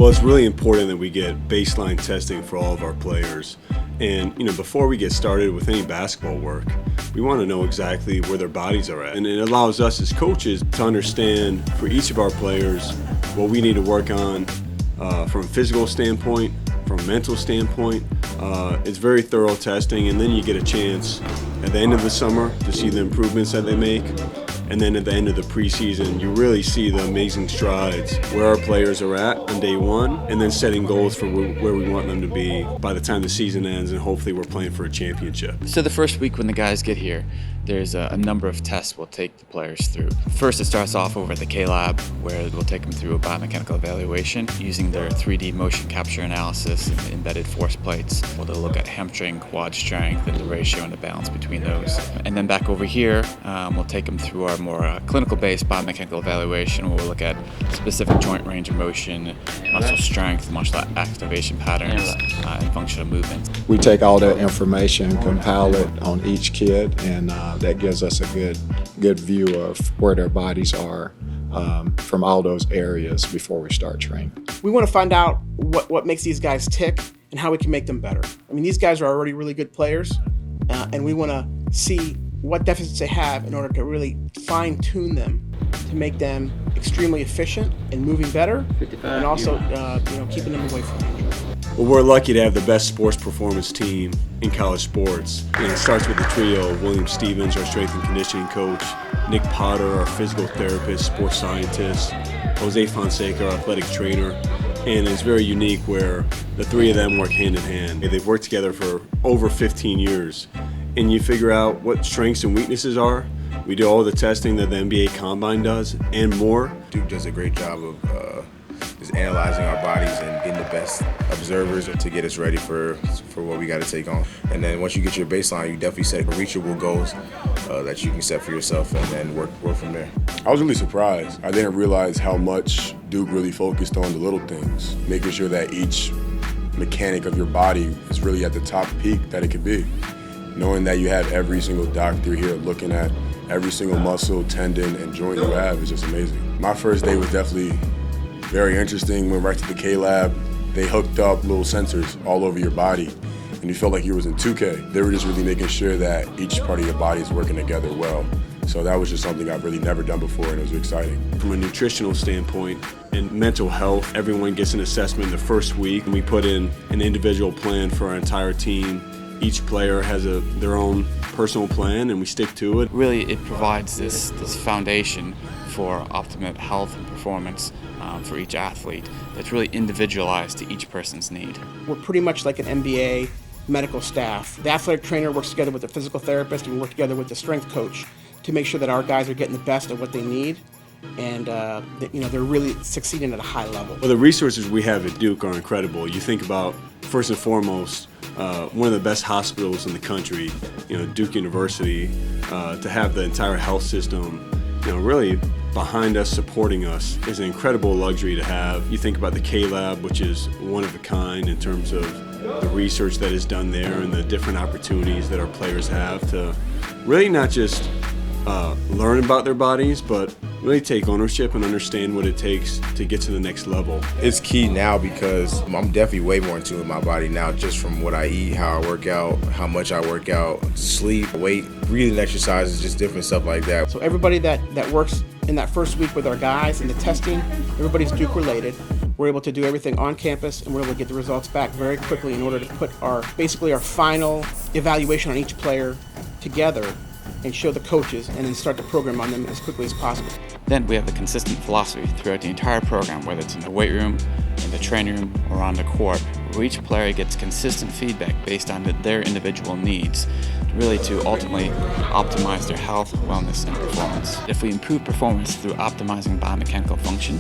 Well, it's really important that we get baseline testing for all of our players. And, before we get started with any basketball work, we want to know exactly where their bodies are at. And it allows us as coaches to understand for each of our players what we need to work on from a physical standpoint, from a mental standpoint. It's very thorough testing, and then you get a chance at the end of the summer to see the improvements that they make. And then at the end of the preseason, you really see the amazing strides where our players are at on day one, and then setting goals for where we want them to be by the time the season ends, and hopefully we're playing for a championship. So the first week when the guys get here, there's a number of tests we'll take the players through. First, it starts off over at the K-Lab, where we'll take them through a biomechanical evaluation using their 3D motion capture analysis and embedded force plates. We'll look at hamstring, quad strength, and the ratio and the balance between those. And then back over here, we'll take them through our more clinical-based biomechanical evaluation, where we'll look at specific joint range of motion, muscle strength, muscle activation patterns, and functional movements. We take all that information, compile it on each kid, and that gives us a good view of where their bodies are from all those areas before we start training. We want to find out what makes these guys tick and how we can make them better. I mean, these guys are already really good players, and we want to see what deficits they have in order to really fine-tune them to make them extremely efficient and moving better, and also keeping them away from injury. Well, we're lucky to have the best sports performance team in college sports. And it starts with the trio of William Stevens, our strength and conditioning coach, Nick Potter, our physical therapist, sports scientist, Jose Fonseca, our athletic trainer. And it's very unique where the three of them work hand in hand. They've worked together for over 15 years. And you figure out what strengths and weaknesses are. We do all the testing that the NBA Combine does and more. Duke does a great job of just analyzing our bodies and getting the best observers to get us ready for what we got to take on. And then once you get your baseline, you definitely set reachable goals that you can set for yourself, and then work from there. I was really surprised. I didn't realize how much Duke really focused on the little things, making sure that each mechanic of your body is really at the top peak that it could be. Knowing that you have every single doctor here looking at every single muscle, tendon, and joint you have is just amazing. My first day was definitely very interesting. Went right to the K-Lab. They hooked up little sensors all over your body, and you felt like you was in 2K. They were just really making sure that each part of your body is working together well. So that was just something I've really never done before, and it was exciting. From a nutritional standpoint and mental health, everyone gets an assessment the first week, and we put in an individual plan for our entire team. Each player has their own personal plan, and we stick to it. Really, it provides this foundation for optimum health and performance for each athlete that's really individualized to each person's need. We're pretty much like an MBA medical staff. The athletic trainer works together with the physical therapist, and we work together with the strength coach to make sure that our guys are getting the best of what they need, and they're really succeeding at a high level. Well, the resources we have at Duke are incredible. You think about, first and foremost, one of the best hospitals in the country, Duke University, to have the entire health system, really behind us, supporting us, is an incredible luxury to have. You think about the K-Lab, which is one of a kind in terms of the research that is done there and the different opportunities that our players have to really not just learn about their bodies, but really take ownership and understand what it takes to get to the next level. It's key now because I'm definitely way more in tune with my body now, just from what I eat, how I work out, how much I work out, sleep, weight, breathing exercises, just different stuff like that. So everybody that works in that first week with our guys and the testing, everybody's Duke related. We're able to do everything on campus, and we're able to get the results back very quickly in order to put our final evaluation on each player together and show the coaches, and then start the program on them as quickly as possible. Then we have a consistent philosophy throughout the entire program, whether it's in the weight room, in the training room, or on the court, where each player gets consistent feedback based on their individual needs, really to ultimately optimize their health, wellness, and performance. If we improve performance through optimizing biomechanical function,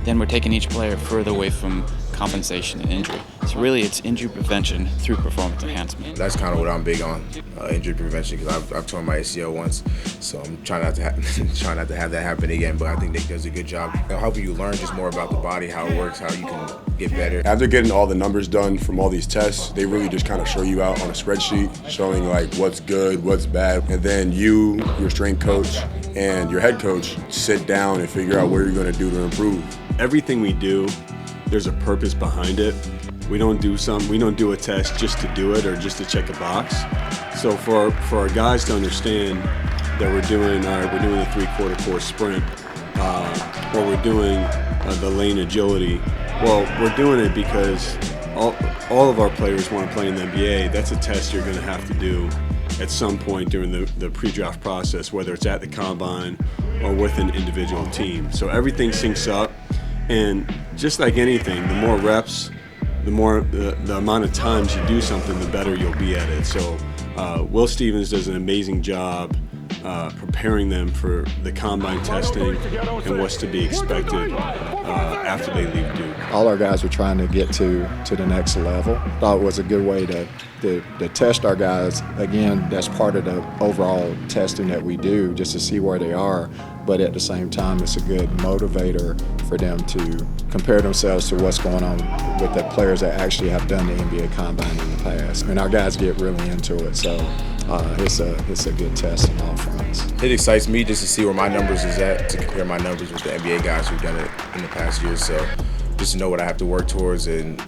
then we're taking each player further away from compensation and injury. So really, it's injury prevention through performance enhancement. That's kind of what I'm big on, injury prevention, because I've torn my ACL once, so I'm trying not to have that happen again. But I think Nick does a good job helping you learn just more about the body, how it works, how you can get better. After getting all the numbers done from all these tests, they really just kind of show you out on a spreadsheet, showing like what's good, what's bad, and then you, your strength coach, and your head coach sit down and figure out what you're going to do to improve. Everything we do there's a purpose behind it. We don't do a test just to do it or just to check a box. So for our guys to understand that we're doing the 3/4 course sprint, or we're doing the lane agility. Well, we're doing it because all of our players want to play in the NBA. That's a test you're going to have to do at some point during the pre-draft process, whether it's at the combine or with an individual team. So everything syncs up, and just like anything, the more reps, the more the amount of times you do something, the better you'll be at it. So Will Stevens does an amazing job preparing them for the combine testing and what's to be expected after they leave Duke. All our guys are trying to get to the next level. Thought it was a good way to test our guys. Again, that's part of the overall testing that we do, just to see where they are. But at the same time, it's a good motivator for them to compare themselves to what's going on with the players that actually have done the NBA Combine in the past. And our guys get really into it, so it's a good test on all fronts. It excites me just to see where my numbers is at, to compare my numbers with the NBA guys who've done it in the past year. So just to know what I have to work towards and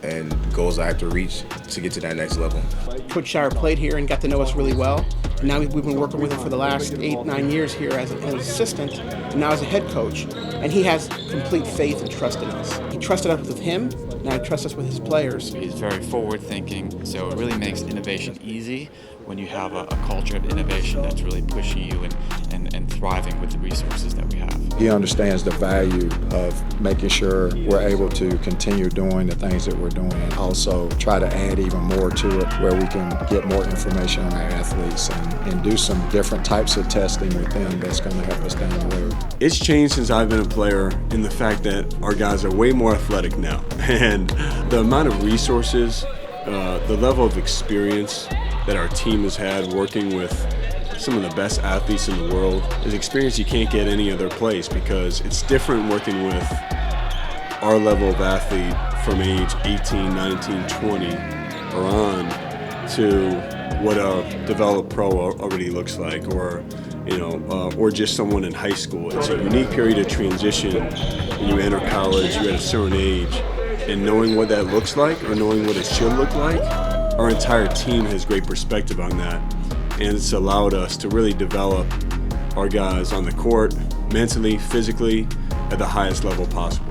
goals I have to reach to get to that next level. Coach Shire played here and got to know us really well. And now we've been working with him for the last 8-9 years here as an assistant, and now as a head coach. And he has complete faith and trust in us. He trusted us with him, now he trusts us with his players. He's very forward-thinking, so it really makes innovation easy when you have a culture of innovation that's really pushing you and thriving with the resources that we have. He understands the value of making sure we're able to continue doing the things that we're doing, and also try to add even more to it where we can get more information on our athletes and do some different types of testing with them that's going to help us down the road. It's changed since I've been a player in the fact that our guys are way more athletic now. And the amount of resources, the level of experience that our team has had working with some of the best athletes in the world is experience you can't get any other place, because it's different working with our level of athlete from age 18, 19, 20 or on to what a developed pro already looks like, or or just someone in high school. It's a unique period of transition when you enter college, you're at a certain age, and knowing what that looks like or knowing what it should look like, our entire team has great perspective on that, and it's allowed us to really develop our guys on the court, mentally, physically, at the highest level possible.